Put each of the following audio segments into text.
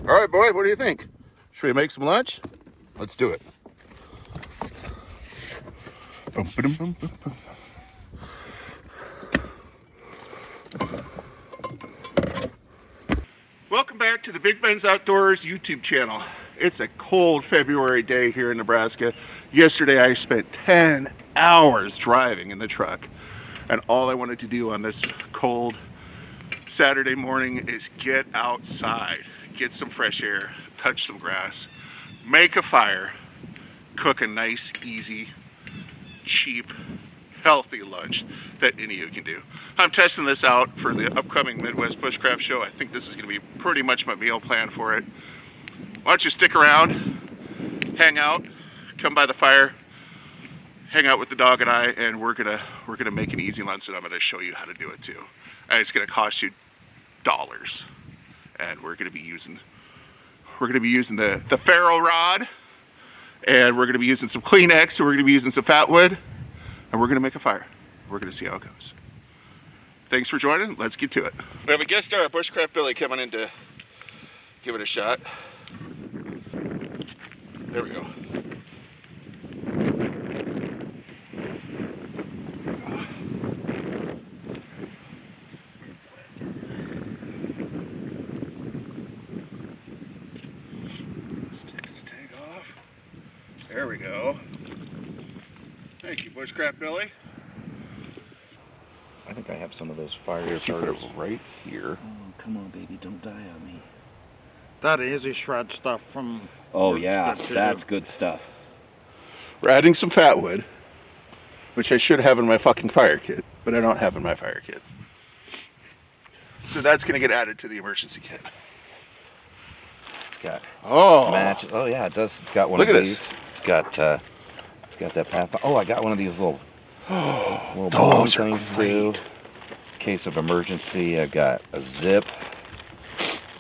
All right, boy, what do you think? Should we make some lunch? Let's do it. Boom, boom, boom, boom, boom. Welcome back to the Big Ben's Outdoors YouTube channel. It's a cold February day here in Nebraska. Yesterday I spent 10 hours driving in the truck, and all I wanted to do on this cold Saturday morning is get outside, get some fresh air, touch some grass, make a fire, cook a nice, easy, cheap, healthy lunch that any of you can do. I'm testing this out for the upcoming Midwest Bushcraft Show. I think this is going to be pretty much my meal plan for it. Why don't you stick around, hang out, come by the fire, hang out with the dog and I, and we're gonna make an easy lunch, and I'm gonna show you how to do it too. And it's gonna cost you dollars. And we're gonna be using the ferro rod, and we're gonna be using some Kleenex, and we're gonna be using some fat wood, and we're gonna make a fire. We're gonna see how it goes. Thanks for joining. Let's get to it. We have a guest star, Bushcraft Billy, coming in to give it a shot. There we go. Sticks to take off. There we go. Thank you, Bushcraft Billy. I think I have some of those fire starters right here. Oh, come on, baby, don't die on me. That easy shred stuff from... Oh yeah, that's good stuff. We're adding some fat wood, which I should have in my fucking fire kit, but I don't have in my fire kit. So that's gonna get added to the emergency kit. It's got match. Oh yeah, it does. It's got one Look of at these. It's got that path. Oh, I got one of these little bomb Those are things great. too. In case of emergency, I've got a zip.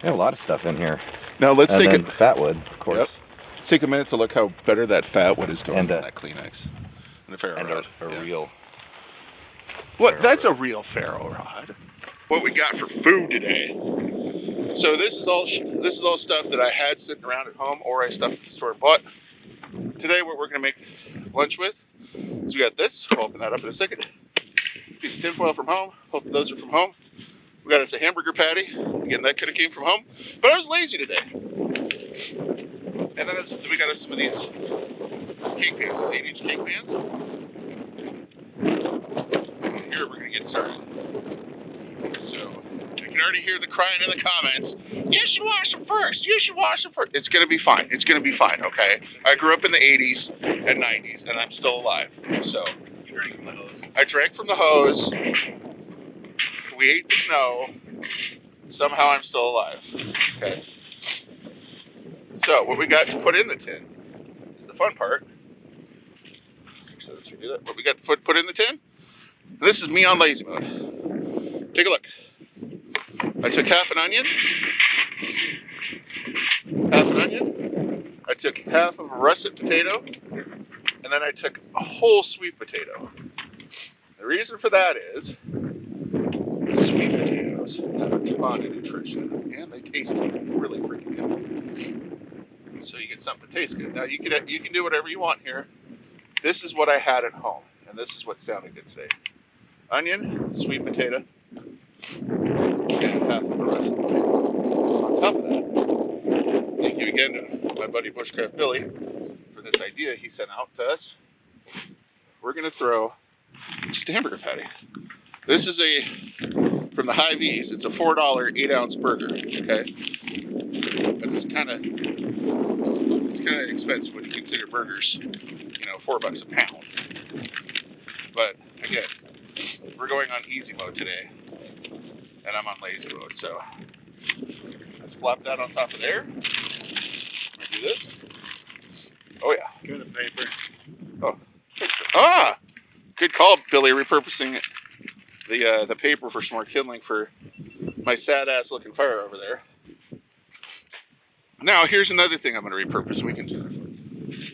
Got a lot of stuff in here. Now let's And take then it. fat wood, of course. Yep. Let's take a minute to look how better that fat wood is going And, in that Kleenex and the ferro And rod. a Yeah. real. What? ferro That's rod. a real ferro rod. What we got for food today? So this is all stuff that I had sitting around at home, or I stuffed at the store and bought. Today, what we're gonna make lunch with is we got this. We'll open that up in a second. Piece of tinfoil from home. Hope those are from home. We got us a hamburger patty. Again, that could have came from home, but I was lazy today. And then we got us some of these cake pans, these 8-inch cake pans. Here we're gonna get started. So I can already hear the crying in the comments. You should wash them first. You should wash them first. It's gonna be fine. It's gonna be fine. Okay. I grew up in the 80s and 90s, and I'm still alive. So You drank from the hose. I drank from the hose. We ate the snow. Somehow I'm still alive. Okay. So what we got to put in the tin is the fun part. So let's redo that. What we got to put in the tin? This is me on lazy mode. Take a look. I took half an onion. I took half of a russet potato. And then I took a whole sweet potato. The reason for that is sweet potatoes have a ton of nutrition, and they taste really freaking good. So you get something that tastes good. Now you can do whatever you want here. This is what I had at home, and this is what sounded good today: onion, sweet potato, and half of a russet potato. On top of that, thank you again to my buddy Bushcraft Billy for this idea he sent out to us. We're gonna throw just a hamburger patty. This is from the Hy-Vees. It's a $4 8-ounce burger. Okay, it's kind of expensive when you consider burgers. $4 a pound. But again, we're going on easy mode today, and I'm on lazy mode. So let's plop that on top of there. Do this. Oh yeah. Give me the paper. Good call, Billy. Repurposing it. The paper for some more kindling for my sad ass looking fire over there. Now here's another thing I'm going to repurpose. We can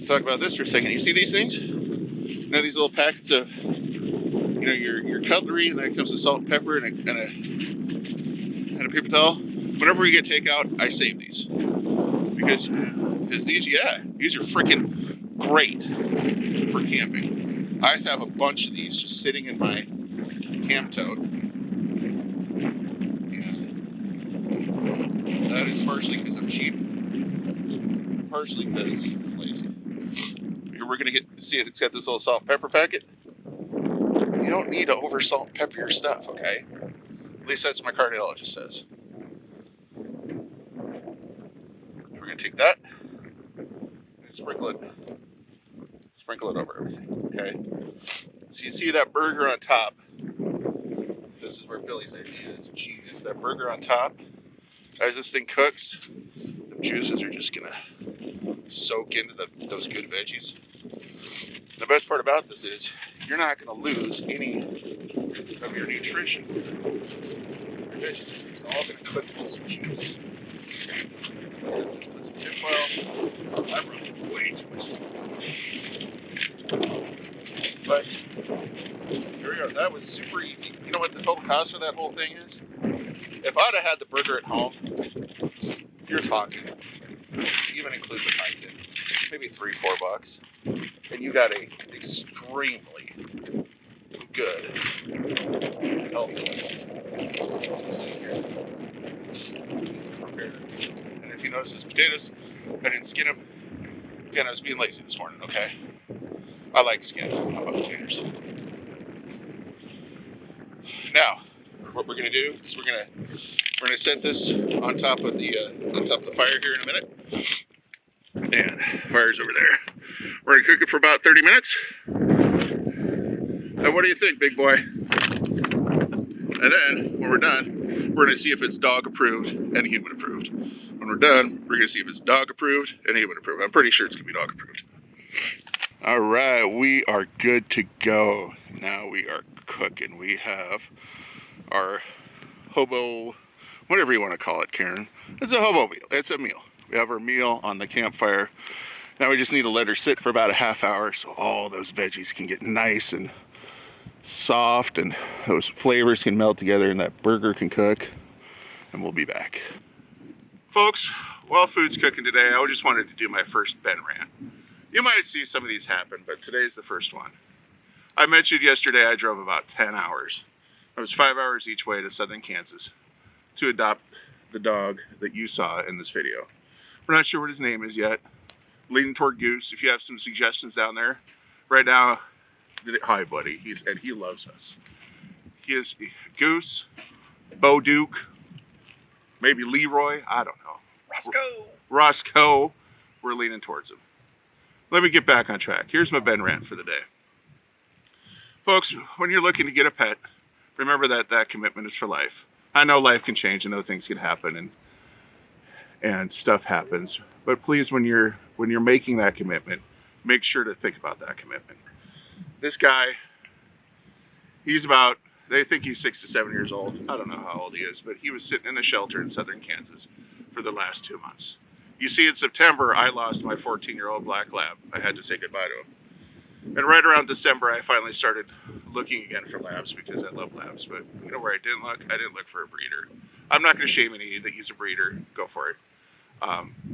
talk about this for a second. You see these things? These little packets of your cutlery, and then it comes with salt and pepper and a paper towel. Whenever we get takeout, I save these. because these are freaking great for camping. I have a bunch of these just sitting in my camp tote, and that is partially because I'm cheap, partially because I'm lazy. Here we're gonna see if it's got this little salt and pepper packet. You don't need to over salt and pepper your stuff, okay? At least that's what my cardiologist says. We're gonna take that and sprinkle it over everything, okay? So you see that burger on top. This is where Billy's idea is. Genius. That burger on top. As this thing cooks, the juices are just gonna soak into those good veggies. The best part about this is you're not gonna lose any of your nutrition. Your veggies, it's all gonna cook with some juice. Just put some tip oil. I brought way too much. But here we go. That was super easy. You know what the total cost of that whole thing is? If I'd have had the burger at home, you're talking, even include the pint in, maybe $3-4, and you got a extremely good, healthy steak here. Prepared. And if you notice these potatoes, I didn't skin them. Again, I was being lazy this morning. Okay, I like skin. I love potatoes. Now, what we're gonna do is we're gonna set this on top of the fire here in a minute. And fire's over there. We're gonna cook it for about 30 minutes. And what do you think, big boy? And then when we're done, we're gonna see if it's dog approved and human approved. When we're done, we're gonna see if it's dog approved and human approved. I'm pretty sure it's gonna be dog approved. All right, we are good to go. Now we are cooking. We have our hobo, whatever you want to call it, Karen. It's a hobo meal. It's a meal. We have our meal on the campfire. Now we just need to let her sit for about a half hour so all those veggies can get nice and soft and those flavors can melt together and that burger can cook, and we'll be back. Folks, while food's cooking today, I just wanted to do my first Ben rant. You might see some of these happen, but today's the first one. I mentioned yesterday I drove about 10 hours. It was 5 hours each way to southern Kansas to adopt the dog that you saw in this video. We're not sure what his name is yet. Leaning toward Goose. If you have some suggestions down there, right now, hi buddy, he loves us. He is Goose, Bo Duke, maybe Leroy, I don't know. Roscoe. We're leaning towards him. Let me get back on track. Here's my Ben rant for the day. Folks, when you're looking to get a pet, remember that commitment is for life. I know life can change. I know things can happen and stuff happens. But please, when you're making that commitment, make sure to think about that commitment. This guy, they think he's 6 to 7 years old. I don't know how old he is, but he was sitting in a shelter in southern Kansas for the last 2 months. You see, in September, I lost my 14-year-old black lab. I had to say goodbye to him. And right around December, I finally started looking again for labs because I love labs. But you know where I didn't look? I didn't look for a breeder. I'm not going to shame any that use a breeder. Go for it.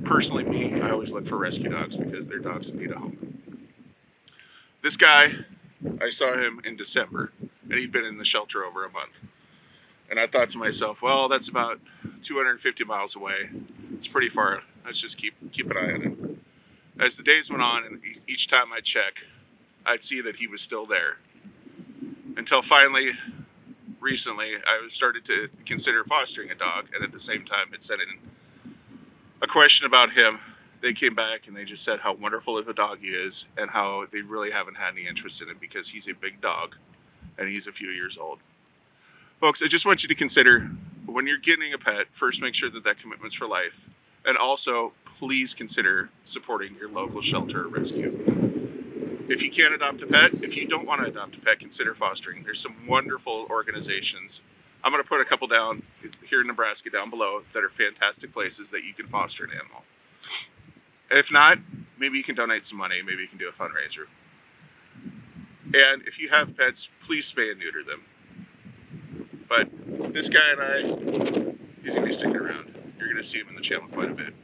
Personally, me, I always look for rescue dogs because they're dogs that need a home. This guy, I saw him in December, and he'd been in the shelter over a month. And I thought to myself, well, that's about 250 miles away. It's pretty far. Let's just keep an eye on him. As the days went on, and each time I'd check, I'd see that he was still there. Until finally, recently, I started to consider fostering a dog, and at the same time, it sent in a question about him. They came back and they just said how wonderful of a dog he is, and how they really haven't had any interest in him because he's a big dog, and he's a few years old. Folks, I just want you to consider, when you're getting a pet, first make sure that commitment's for life, and also please consider supporting your local shelter or rescue. If you can't adopt a pet, if you don't want to adopt a pet, consider fostering. There's some wonderful organizations. I'm going to put a couple down here in Nebraska down below that are fantastic places that you can foster an animal. If not, maybe you can donate some money. Maybe you can do a fundraiser. And if you have pets, please spay and neuter them. But this guy and I, he's going to be sticking around. You're going to see him in the channel quite a bit.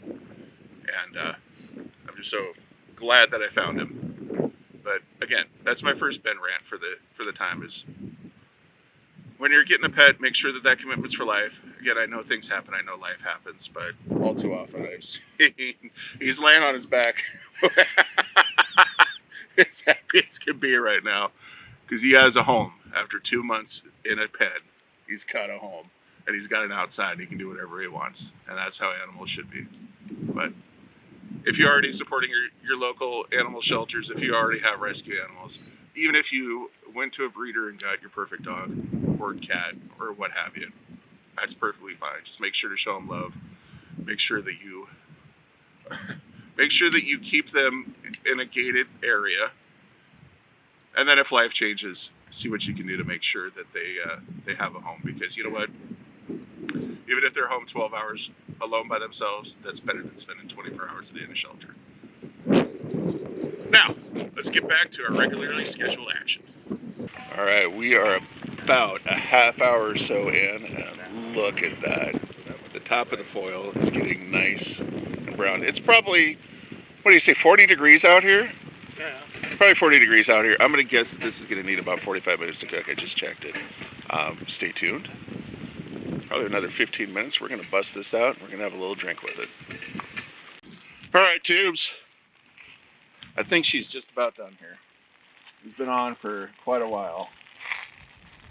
And I'm just so glad that I found him. But again, that's my first Ben rant for the time is when you're getting a pet, make sure that that commitment's for life. Again, I know things happen. I know life happens, but all too often I've seen he's laying on his back as happy as can be right now because he has a home after 2 months in a pen. He's got a home and he's got an outside. He can do whatever he wants, and that's how animals should be. But if you're already supporting your local animal shelters, if you already have rescue animals, even if you went to a breeder and got your perfect dog or cat or what have you, that's perfectly fine. Just make sure to show them love. Make sure that you keep them in a gated area. And then if life changes, see what you can do to make sure that they have a home. Because you know what? Even if they're home 12 hours alone by themselves, that's better than spending 24 hours a day in a shelter. Now, let's get back to our regularly scheduled action. All right, we are about a half hour or so in, and look at that. The top of the foil is getting nice and brown. It's probably, what do you say, 40 degrees out here? Yeah. Probably 40 degrees out here. I'm going to guess that this is going to need about 45 minutes to cook. I just checked it. Stay tuned. Probably another 15 minutes. We're going to bust this out, and we're going to have a little drink with it. All right, tubes. I think she's just about done here. She's been on for quite a while.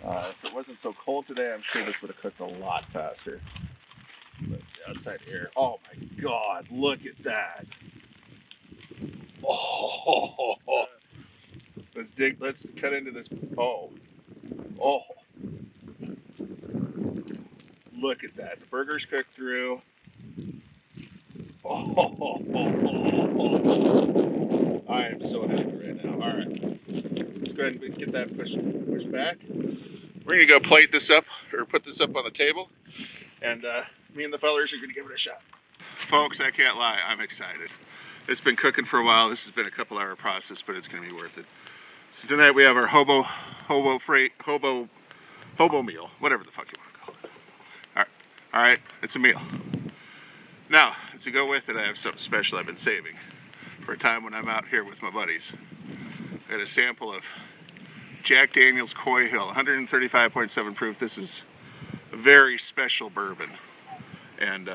If it wasn't so cold today, I'm sure this would have cooked a lot faster. But the outside air, oh my God, look at that. Oh, let's cut into this. Oh, look at that. The burger's cooked through. Oh, I am so happy right now. All right, let's go ahead and get that pushed back. We're gonna go plate this up, or put this up on the table, and me and the fellers are gonna give it a shot. Folks, I can't lie, I'm excited. It's been cooking for a while. This has been a couple-hour process, but it's gonna be worth it. So tonight we have our hobo meal, whatever the fuck you want to call it. All right, it's a meal. Now, to go with it, I have something special I've been saving for a time when I'm out here with my buddies. I got a sample of Jack Daniel's Coy Hill, 135.7 proof. This is a very special bourbon, and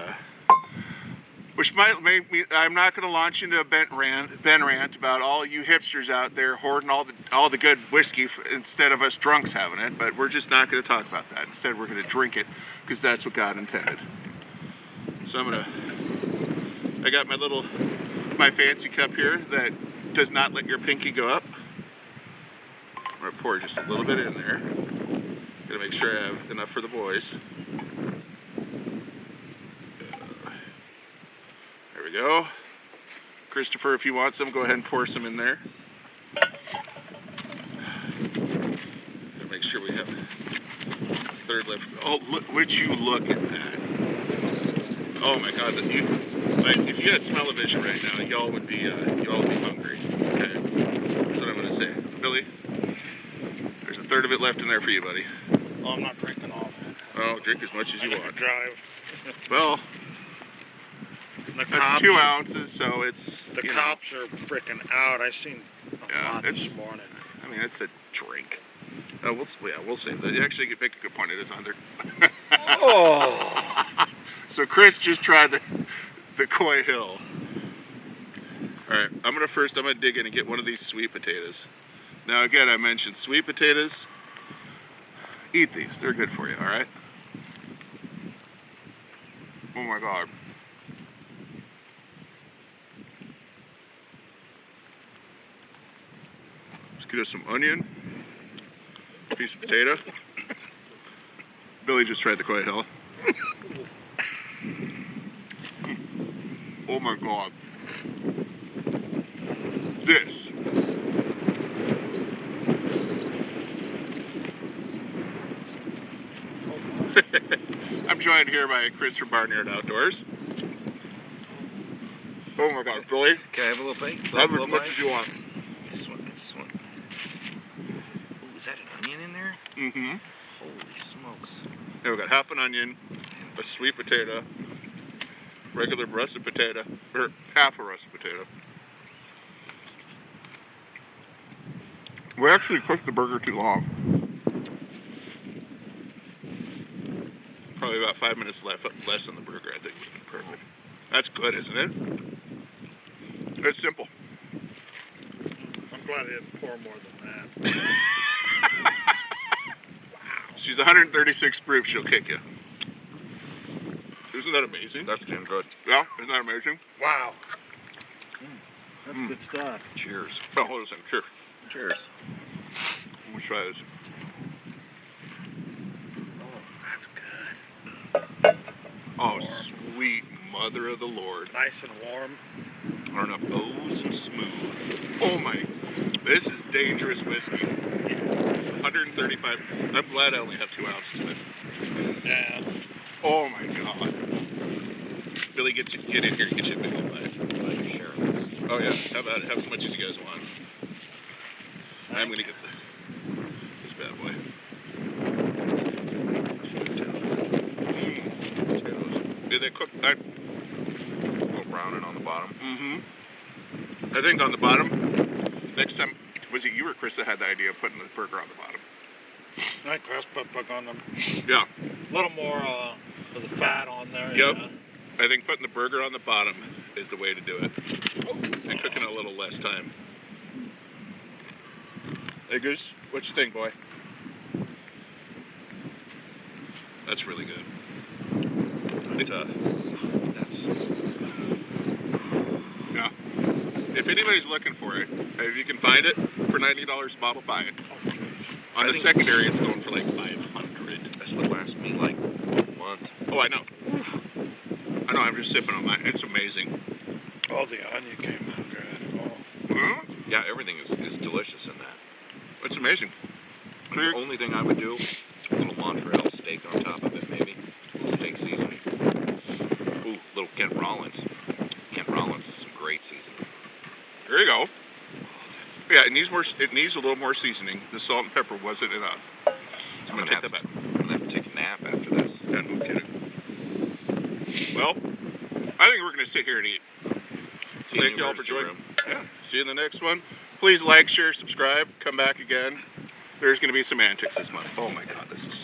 which might make me. I'm not going to launch into a Ben rant about all you hipsters out there hoarding all the good whiskey instead of us drunks having it. But we're just not going to talk about that. Instead, we're going to drink it because that's what God intended. So I got my fancy cup here that does not let your pinky go up. I'm gonna pour just a little bit in there. Gotta make sure I have enough for the boys. There we go. Christopher, if you want some, go ahead and pour some in there. Gotta make sure we have a third left. Oh, would you look at that? Oh my God! If you had smell-o-vision right now, y'all would be hungry. Okay, that's what I'm gonna say, Billy. There's a third of it left in there for you, buddy. Oh, I'm not drinking all of it. Oh, drink as much as you want. Drive. Well, that's 2 ounces, so it's the cops are freaking out. I seen a lot it's this morning. I mean, it's a drink. Oh, we'll save that. You actually make a good point. It is under. Oh. So Chris just tried the Coy Hill. All right, I'm gonna dig in and get one of these sweet potatoes. Now again, I mentioned sweet potatoes. Eat these; they're good for you. All right. Oh my God. Let's get us some onion, a piece of potato. Billy just tried the Coy Hill. Oh my God. This. I'm joined here by Chris from Barnyard Outdoors. Oh my God, Billy. Can I have a little bite? Have as much as you want. Just one. Ooh, is that an onion in there? Mm-hmm. Holy smokes. Here we got half an onion, a sweet potato, regular russet potato, or half a russet potato. We actually cooked the burger too long. Probably about 5 minutes less than the burger, I think would have been perfect. That's good, isn't it? It's simple. I'm glad I didn't pour more than that. She's 136 proof, she'll kick you. Isn't that amazing? That's damn good. Yeah, isn't that amazing? Wow. That's good stuff. Cheers. Oh, hold on a second. Cheers. Cheers. Let's try this. That's good. Oh, sweet mother of the Lord. Nice and warm. Are enough O's and smooth. Oh my, this is dangerous whiskey. 135. I'm glad I only have 2 ounces of it. Yeah. Oh my God. Billy, get in here and get you a big old bite. Glad you're sharing this. Oh yeah, how about it? Have as much as you guys want. I'm gonna get this bad boy. Potatoes. Did they cook? A little browning on the bottom. I think on the bottom. Next time, was it you or Chris that had the idea of putting the burger on the bottom? I think Chris put on them. Yeah. A little more of the fat on there. Yep. Yeah. I think putting the burger on the bottom is the way to do it. And cooking a little less time. Hey Goose, what you think, boy? That's really good. That's Yeah. If anybody's looking for it, if you can find it for $90 a bottle, buy it. On the secondary, it's going for like $500. This would last me like a month. Oh, I know. I know. I'm just sipping on mine. It's amazing. Oh, the onion came out good. Oh. Huh? Yeah, everything is delicious in that. It's amazing. The only thing I would do, a little Montreal steak on top of it, maybe. A little steak seasoning. Ooh, little Kent Rollins. Kent Rollins is some great seasoning. There you go. Yeah, it needs more. It needs a little more seasoning. The salt and pepper wasn't enough. So I'm gonna take that back. I'm gonna have to take a nap after this. Yeah, no kidding. Well, I think we're gonna sit here and eat. See you in Thank the you all for emergency joining. room. Yeah. See you in the next one. Please like, share, subscribe. Come back again. There's gonna be some antics this month. Oh my God, this is